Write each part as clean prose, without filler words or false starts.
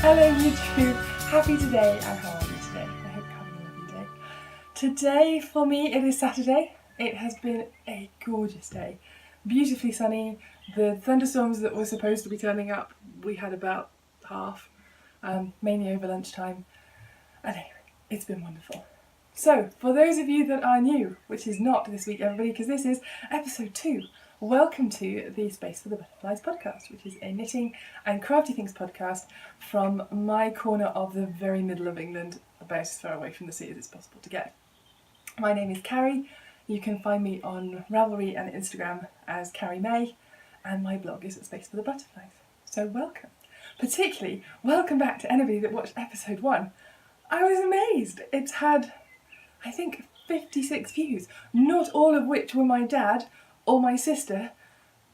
Hello YouTube, happy today and how are you today? I hope you're having a lovely day. Today for me it is Saturday. It has been a gorgeous day. Beautifully sunny. The thunderstorms that were supposed to be turning up, we had about half, mainly over lunchtime. And anyway, it's been wonderful. So, for those of you that are new, which is not this week everybody, because this is episode 2, welcome to the Space for the Butterflies podcast, which is a knitting and crafty things podcast from my corner of the very middle of England, about as far away from the sea as it's possible to get. My name is Carrie. You can find me on Ravelry and Instagram as Carrie May, and my blog is at Space for the Butterflies. So welcome. Particularly, welcome back to anybody that watched episode 1. I was amazed. It's had, I think, 56 views, not all of which were my dad or my sister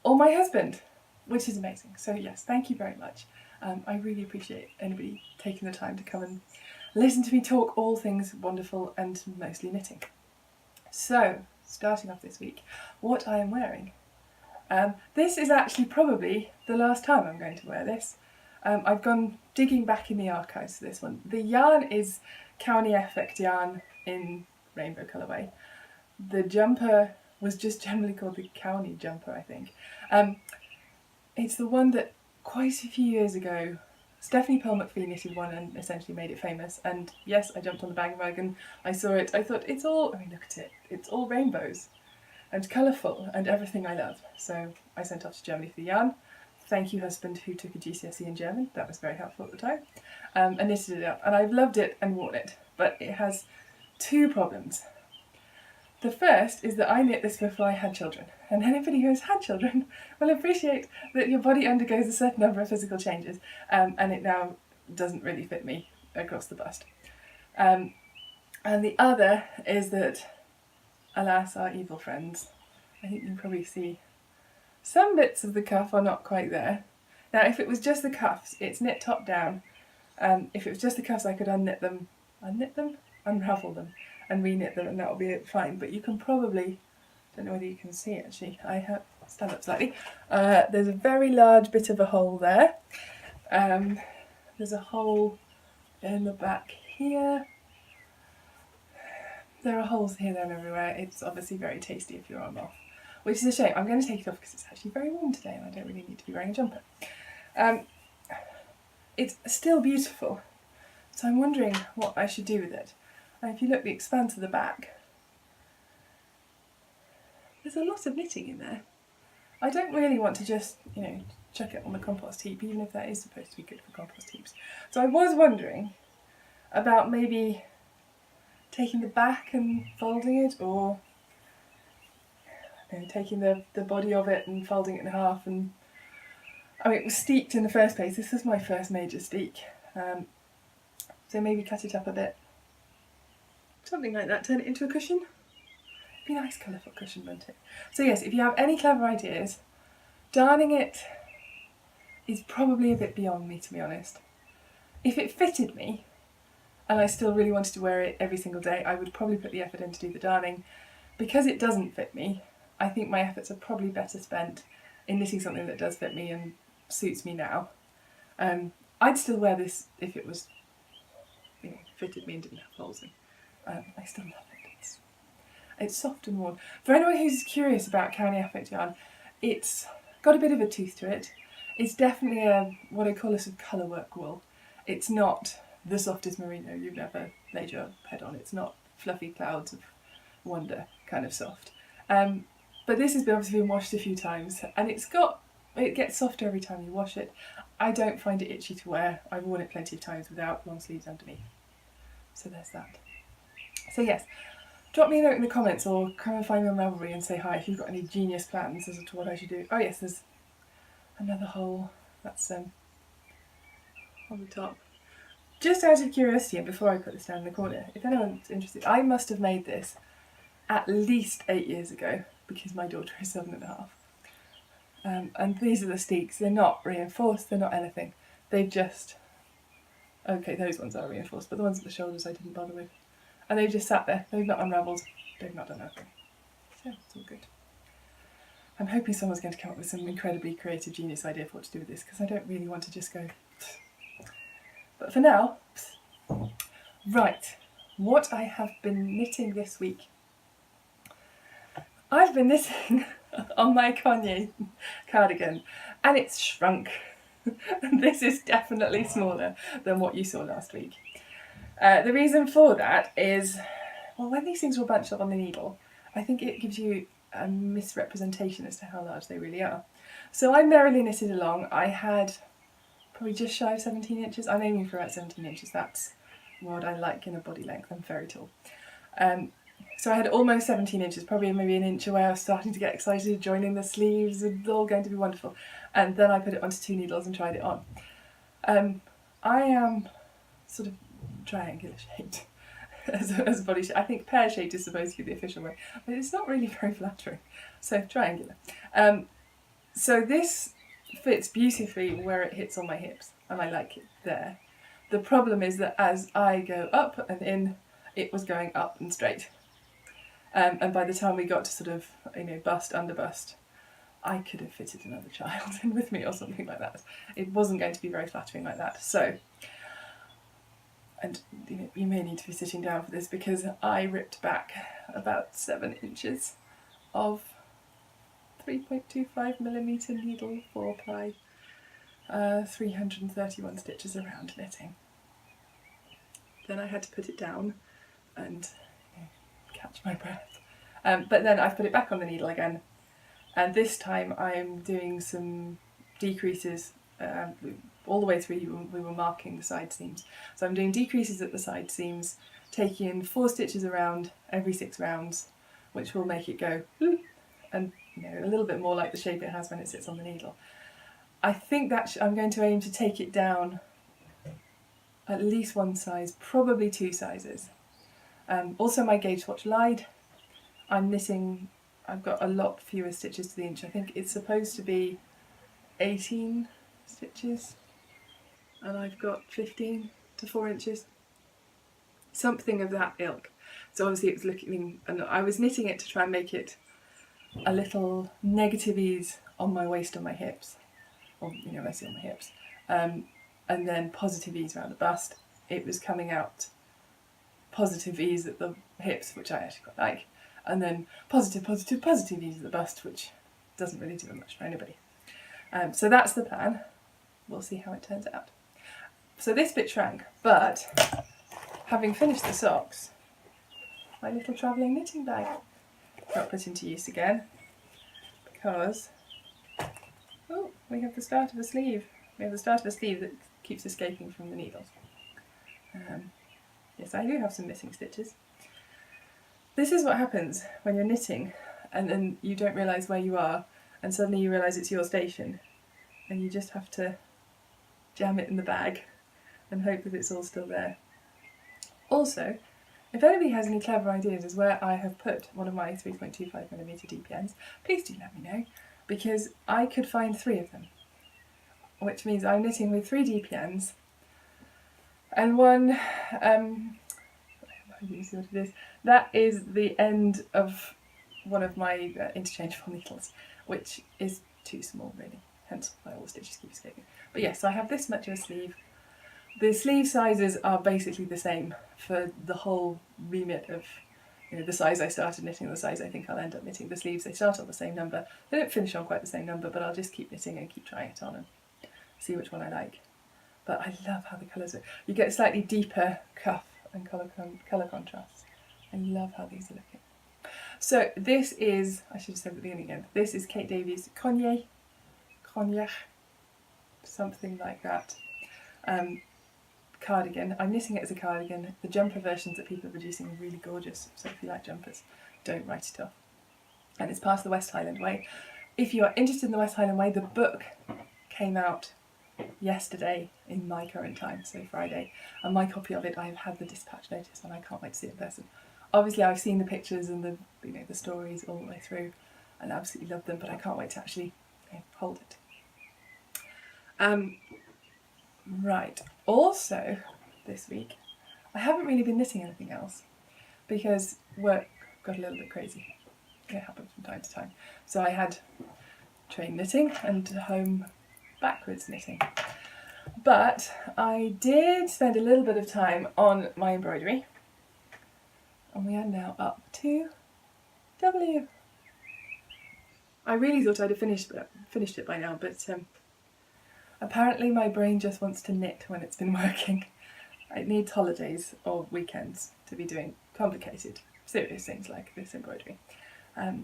or my husband, which is amazing. So yes, thank you very much. I really appreciate anybody taking the time to come and listen to me talk all things wonderful and mostly knitting. So, starting off this week, what I am wearing. This is actually probably the last time I'm going to wear this. I've gone digging back in the archives for this one. The yarn is Kauni Effektgarn in rainbow colourway. The jumper was just generally called the Kauni jumper, I think. It's the one that quite a few years ago Stephanie Pearl McPhee knitted one and essentially made it famous. And yes, I jumped on the bandwagon, I saw it, I thought it's all, I mean look at it, it's all rainbows and colourful and everything I love. So I sent off to Germany for the yarn. Thank you, husband, who took a GCSE in German. That was very helpful at the time. And knitted it up. And I've loved it and worn it. But it has 2 problems. The first is that I knit this before I had children. And anybody who has had children will appreciate that your body undergoes a certain number of physical changes. And it now doesn't really fit me across the bust. And the other is that, alas, our evil friends. I think you can probably see some bits of the cuff are not quite there. Now, if it was just the cuffs, it's knit top down. If it was just the cuffs, I could unravel them, and re-knit them, and that will be fine. But you can probably, don't know whether you can see it actually. I have stand up slightly. There's a very large bit of a hole there. There's a hole in the back here. There are holes here, there, and everywhere. It's obviously very tasty if your arm off. Which is a shame. I'm going to take it off because it's actually very warm today and I don't really need to be wearing a jumper. It's still beautiful, so I'm wondering what I should do with it. And if you look at the expanse of the back, there's a lot of knitting in there. I don't really want to just, chuck it on the compost heap, even if that is supposed to be good for compost heaps. So I was wondering about maybe taking the back and folding it, or taking the body of it and folding it in half. And I mean, it was steeked in the first place. This was my first major steek. So maybe cut it up a bit. Something like that. Turn it into a cushion. It'd be a nice colourful cushion, wouldn't it? So yes, if you have any clever ideas, darning it is probably a bit beyond me, to be honest. If it fitted me, and I still really wanted to wear it every single day, I would probably put the effort in to do the darning. Because it doesn't fit me, I think my efforts are probably better spent in knitting something that does fit me and suits me now. I'd still wear this if it was, fitted me and didn't have holes in. I still love it. It's soft and warm. For anyone who's curious about Kauni Effektgarn, it's got a bit of a tooth to it. It's definitely what I call a sort of colourwork wool. It's not the softest merino you've ever laid your head on. It's not fluffy clouds of wonder kind of soft. But this has obviously been washed a few times, and it gets softer every time you wash it. I don't find it itchy to wear. I've worn it plenty of times without long sleeves underneath. So there's that. So yes, drop me a note in the comments or come and find me on Ravelry and say hi if you've got any genius plans as to what I should do. Oh yes, there's another hole. That's on the top. Just out of curiosity, and before I put this down in the corner, if anyone's interested, I must have made this at least 8 years ago, because my daughter is 7.5. And these are the steeks. They're not reinforced, they're not anything. They've just, okay, those ones are reinforced, but the ones at the shoulders I didn't bother with. And they've just sat there, they've not unravelled, they've not done anything. So it's all good. I'm hoping someone's going to come up with some incredibly creative genius idea for what to do with this, because I don't really want to just go, But for now, right, what I have been knitting this week. I've been knitting on my Coinneach cardigan and it's shrunk. This is definitely smaller than what you saw last week. The reason for that is, well, when these things were bunched up on the needle, I think it gives you a misrepresentation as to how large they really are. So I merrily knitted along. I had probably just shy of 17 inches. I'm aiming for about 17 inches. That's what I like in a body length. I'm very tall. So I had almost 17 inches, probably maybe an inch away. I was starting to get excited, joining the sleeves, it's all going to be wonderful. And then I put it onto 2 needles and tried it on. I am sort of triangular shaped as a body shape. I think pear shaped is supposed to be the official way, but it's not really very flattering. So triangular. So this fits beautifully where it hits on my hips, and I like it there. The problem is that as I go up and in, it was going up and straight. And by the time we got to sort of, bust, under bust, I could have fitted another child in with me or something like that. It wasn't going to be very flattering like that. So, and you may need to be sitting down for this because I ripped back about 7 inches of 3.25mm needle 4-ply, 331 stitches around knitting. Then I had to put it down and catch my breath. But then I've put it back on the needle again, and this time I'm doing some decreases all the way through. We were marking the side seams, so I'm doing decreases at the side seams, taking in 4 stitches around every 6 rounds, which will make it go and a little bit more like the shape it has when it sits on the needle. I think that I'm going to aim to take it down at least 1 size, probably 2 sizes. Also my gauge swatch lied. I'm knitting, I've got a lot fewer stitches to the inch. I think it's supposed to be 18 stitches and I've got 15 to 4 inches. Something of that ilk. So obviously it's looking, and I was knitting it to try and make it a little negative ease on my waist and my hips. Or, mostly on my hips. And then positive ease around the bust. It was coming out positive ease at the hips, which I actually quite like, and then positive ease at the bust, which doesn't really do much for anybody. So that's the plan. We'll see how it turns out. So this bit shrank, but having finished the socks, my little travelling knitting bag got put into use again because we have the start of a sleeve. We have the start of a sleeve that keeps escaping from the needles. Yes, I do have some missing stitches. This is what happens when you're knitting and then you don't realise where you are and suddenly you realise it's your station and you just have to jam it in the bag and hope that it's all still there. Also, if anybody has any clever ideas as where I have put one of my 3.25mm DPNs, please do let me know, because I could find 3 of them, which means I'm knitting with 3 DPNs and one, you see what it is, that is the end of one of my interchangeable needles, which is too small really, hence why all the stitches keep escaping. But yes, I have this much of a sleeve. The sleeve sizes are basically the same for the whole remit of the size I started knitting and the size I think I'll end up knitting. The sleeves, they start on the same number. They don't finish on quite the same number, but I'll just keep knitting and keep trying it on and see which one I like. But I love how the colours are. You get a slightly deeper cuff and colour contrast. I love how these are looking. So this is, I should have said at the beginning again, this is Kate Davies' Coinneach, something like that, cardigan. I'm knitting it as a cardigan. The jumper versions that people are producing are really gorgeous, so if you like jumpers, don't write it off. And it's part of the West Highland Way. If you are interested in the West Highland Way, the book came out yesterday in my current time, so Friday, and my copy of it, I've had the dispatch notice and I can't wait to see it in person. Obviously I've seen the pictures and the stories all the way through and absolutely love them, but I can't wait to actually hold it. Right, also this week I haven't really been knitting anything else because work got a little bit crazy. It happens from time to time. So I had train knitting and home backwards knitting. But I did spend a little bit of time on my embroidery, and we are now up to W. I really thought I'd have finished it by now, but apparently my brain just wants to knit when it's been working. It needs holidays or weekends to be doing complicated, serious things like this embroidery.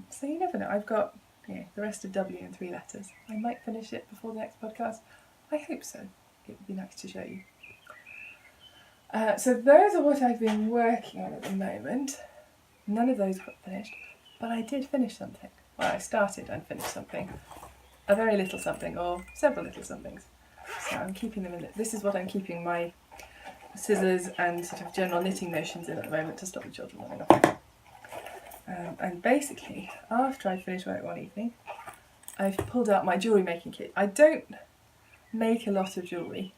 So you never know. I've got the rest of W in 3 letters. I might finish it before the next podcast. I hope so. It would be nice to show you. So those are what I've been working on at the moment. None of those got finished, but I did finish something. Well, I started and finished something. A very little something, or several little somethings. So I'm keeping them in. This is what I'm keeping my scissors and sort of general knitting notions in at the moment to stop the children running off. And basically, after I finished work one evening, I've pulled out my jewellery making kit. I don't make a lot of jewellery,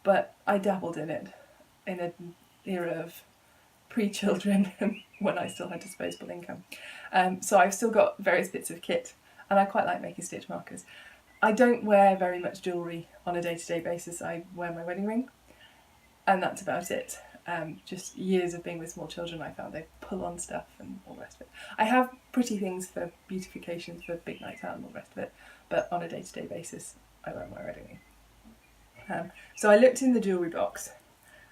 but I dabbled in it in an era of pre-children when I still had disposable income. So I've still got various bits of kit, and I quite like making stitch markers. I don't wear very much jewellery on a day-to-day basis. I wear my wedding ring, and that's about it. Just years of being with small children, I found they pull on stuff and all the rest of it. I have pretty things for beautification, for big nights out and all the rest of it, but on a day-to-day basis, I wear my wedding ring. So I looked in the jewellery box,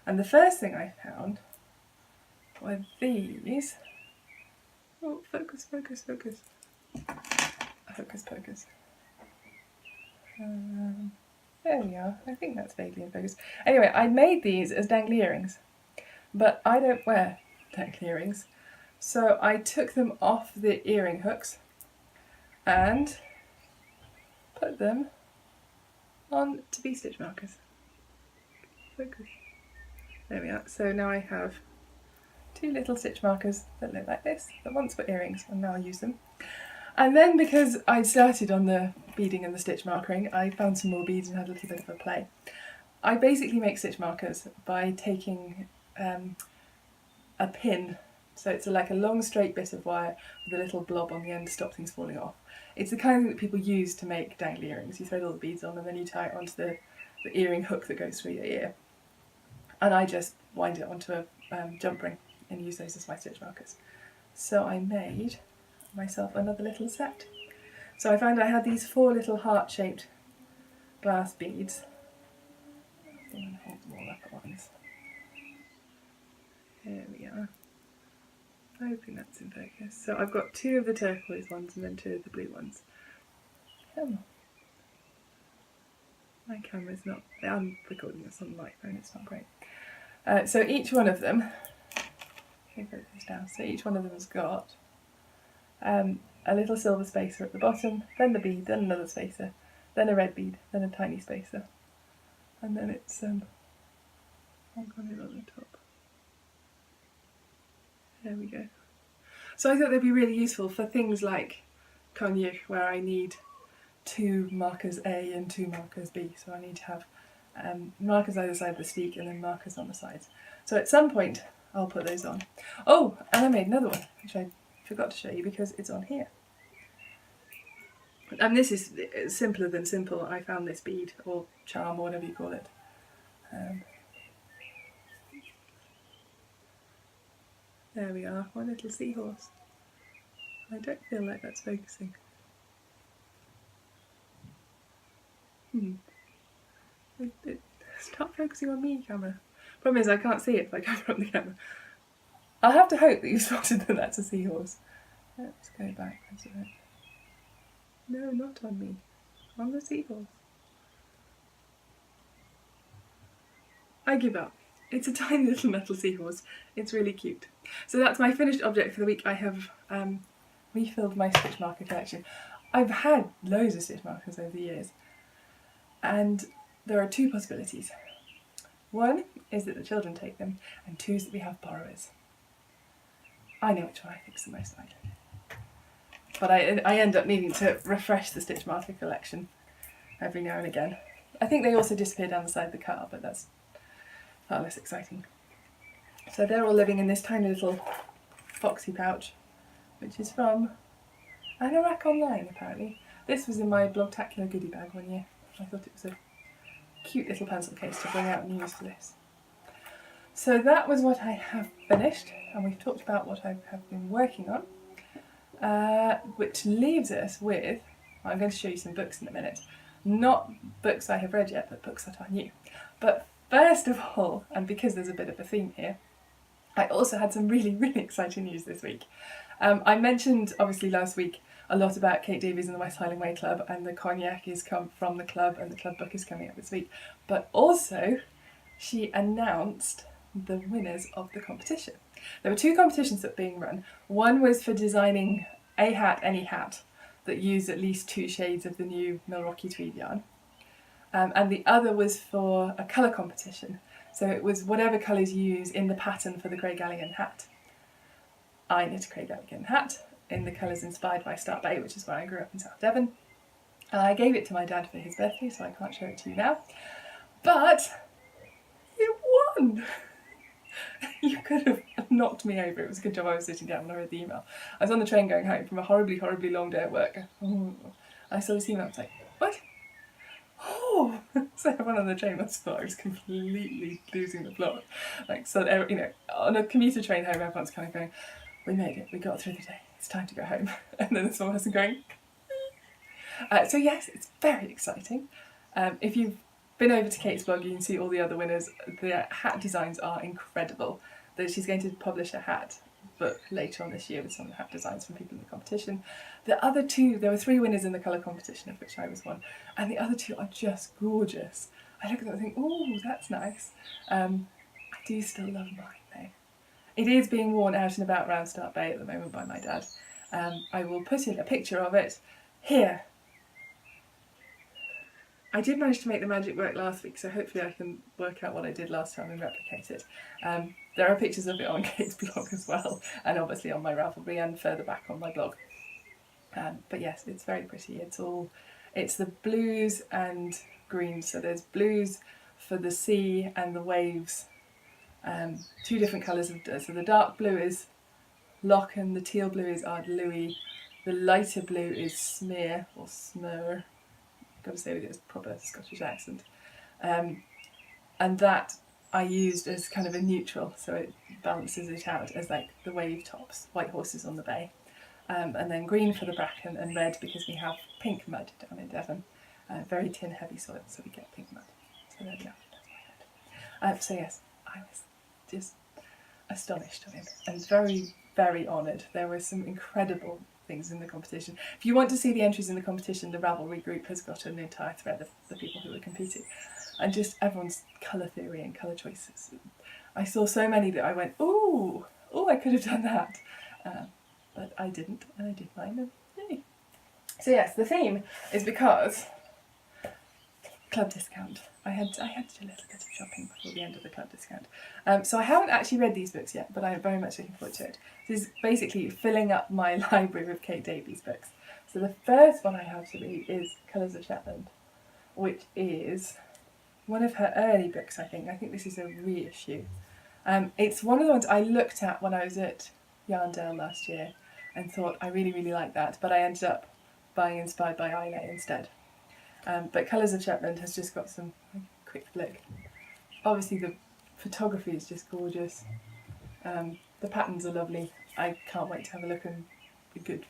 and the first thing I found were these. Oh, focus, focus, focus. Focus, focus. There we are. I think that's vaguely in focus. Anyway, I made these as dangly earrings, but I don't wear dangly earrings. So I took them off the earring hooks and put them on to be stitch markers. Focus. There we are. So now I have 2 little stitch markers that look like this, that once were earrings, and now I'll use them. And then, because I started on the beading and the stitch markering, I found some more beads and had a little bit of a play. I basically make stitch markers by taking a pin, so it's like a long straight bit of wire with a little blob on the end to stop things falling off. It's the kind of thing that people use to make dangly earrings. You thread all the beads on and then you tie it onto the earring hook that goes through your ear. And I just wind it onto a jump ring and use those as my stitch markers. So I made myself another little set. So I found I had these 4 little heart-shaped glass beads. I'm going to hold them all up at once. Here we are. I hope that's in focus. So I've got 2 of the turquoise ones and then 2 of the blue ones. Come on. My camera's not... I'm recording this on my phone, it's not great. So each one of them... Let me put this down. So each one of them has got a little silver spacer at the bottom, then the bead, then another spacer, then a red bead, then a tiny spacer. And then it's I've got it on the top. There we go. So I thought they'd be really useful for things like Coinneach, where I need 2 markers A and 2 markers B. So I need to have markers either side of the steek and then markers on the sides. So at some point I'll put those on. Oh, and I made another one, which I forgot to show you because it's on here. And this is simpler than simple. I found this bead, or charm, or whatever you call it. There we are, one little seahorse. I don't feel like that's focusing. Stop focusing on me, camera. Problem is I can't see it if I come from the camera. I'll have to hope that you've spotted that that's a seahorse. Let's go back a bit. No, not on me. On the seahorse. I give up. It's a tiny little metal seahorse. It's really cute. So that's my finished object for the week. I have refilled my stitch marker collection. I've had loads of stitch markers over the years, and there are 2 possibilities. One is that the children take them, and 2 is that we have borrowers. I know which one I think is the most likely. But I end up needing to refresh the stitch marker collection every now and again. I think they also disappear down the side of the car, but that's far less exciting. So they're all living in this tiny little foxy pouch, which is from Anorak Online, apparently. This was in my Blogtacular goodie bag one year. I thought it was a cute little pencil case to bring out news to this. So that was what I have finished, and we've talked about what I have been working on, which leaves us with, I'm going to show you some books in a minute. Not books I have read yet, but books that are new. But first of all, and because there's a bit of a theme here, I also had some really, really exciting news this week. I mentioned, obviously, last week a lot about Kate Davies and the West Highland Way Club, and the Coinneach is come from the club, and the club book is coming up this week. But also, she announced the winners of the competition. There were two competitions that were being run. One was for designing a hat, any hat, that used at least 2 shades of the new Milrocchy Tweed yarn. And the other was for a colour competition. So it was whatever colours you use in the pattern for the Craigallian hat. I knit a Craigallian hat in the colours inspired by Start Bay, which is where I grew up in South Devon. And I gave it to my dad for his birthday, so I can't show it to you now. But you won! You could have knocked me over. It was a good job I was sitting down when I read the email. I was on the train going home from a horribly, horribly long day at work. I saw this email, I was like, what? Oh! So everyone on the train must have thought I was completely losing the plot. Like, so, you know, on a commuter train home, everyone's kind of going, we made it, we got through the day, it's time to go home. And then there's one person going, so yes, it's very exciting. If you've been over to Kate's blog, you can see all the other winners. The hat designs are incredible. She's going to publish a hat book later on this year with some of the hat designs from people in the competition. The other two, there were 3 winners in the colour competition, of which I was one, and the other 2 are just gorgeous. I look at them and think, oh, that's nice. I do still love mine though. It is being worn out and about around Start Bay at the moment by my dad. I will put in a picture of it here. I did manage to make the magic work last week, so hopefully I can work out what I did last time and replicate it. There are pictures of it on Kate's blog as well, and obviously on my Ravelry and further back on my blog. But yes, it's very pretty. It's the blues and greens, so there's blues for the sea and the waves. 2 different colours so the dark blue is Locken, the teal blue is Ard Louis, the lighter blue is Smear or Smur. Got to say with its proper Scottish accent, and that I used as kind of a neutral, so it balances it out as like the wave tops, white horses on the bay, and then green for the bracken and red because we have pink mud down in Devon, very tin heavy soil, so we get pink mud. So there we are. That's my head. So yes, I was just astonished to him and very, very honoured. There were some incredible things in the competition. If you want to see the entries in the competition, the Ravelry group has got an entire thread of the people who were competing, and just everyone's colour theory and colour choices. I saw so many that I went, oh, I could have done that, but I didn't, and I did mine, and yay. So yes, the theme is because club discount. I had to do a little bit of shopping before the end of the club discount. So I haven't actually read these books yet, but I'm very much looking forward to it. This is basically filling up my library with Kate Davies books. So the first one I have to read is Colours of Shetland, which is one of her early books, I think. I think this is a reissue. It's one of the ones I looked at when I was at Yarndale last year and thought I really, really like that, but I ended up buying Inspired by Alicia instead. But Colours of Shetland has just got some quick flick. Obviously the photography is just gorgeous. The patterns are lovely. I can't wait to have a look and a good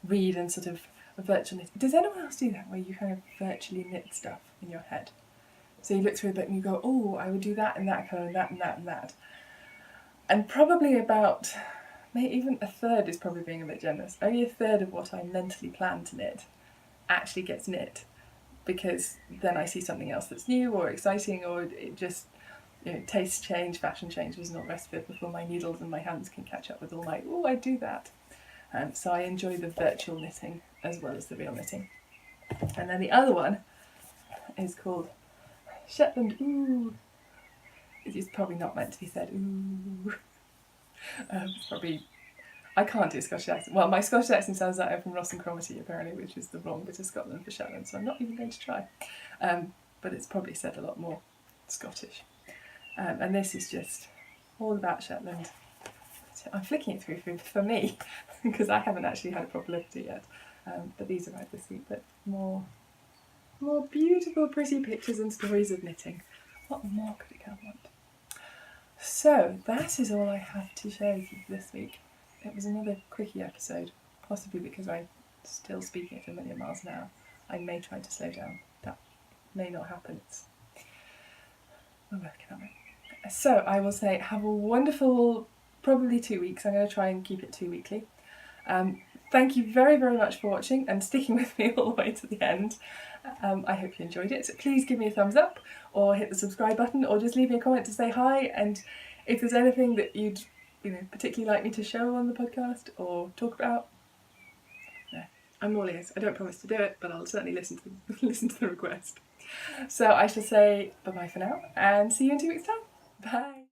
read and sort of a virtual knit. Does anyone else do that, where you kind of virtually knit stuff in your head? So you look through a book and you go, oh, I would do that and that colour and that and that and that. And probably about, maybe even a third is probably being a bit generous. Only a third of what I mentally plan to knit actually gets knit, because then I see something else that's new or exciting, or it just, you know, taste change, fashion change was not respite before my needles and my hands can catch up with all my, oh, I do that. So I enjoy the virtual knitting as well as the real knitting. And then the other one is called Shetland, ooh. It is probably not meant to be said, ooh. It's probably, I can't do a Scottish accent. Well, my Scottish accent sounds like I'm from Ross and Cromarty, apparently, which is the wrong bit of Scotland for Shetland, so I'm not even going to try. But it's probably said a lot more Scottish. And this is just all about Shetland. I'm flicking it through for me, because I haven't actually had a proper look at it yet. But these arrived this week, but more more beautiful, pretty pictures and stories of knitting. What more could a girl want? So that is all I have to share with you this week. It was another quickie episode, possibly because I'm still speaking at 1,000,000 miles an hour. I may try to slow down. That may not happen. We're working on it. So I will say have a wonderful, probably 2 weeks. I'm going to try and keep it 2 weekly. Thank you very, very much for watching and sticking with me all the way to the end. I hope you enjoyed it. So please give me a thumbs up or hit the subscribe button or just leave me a comment to say hi. And if there's anything that you'd particularly like me to show on the podcast or talk about, I'm all ears. I don't promise to do it, but I'll certainly listen to the request. So I shall say bye-bye for now and see you in 2 weeks' time. Bye!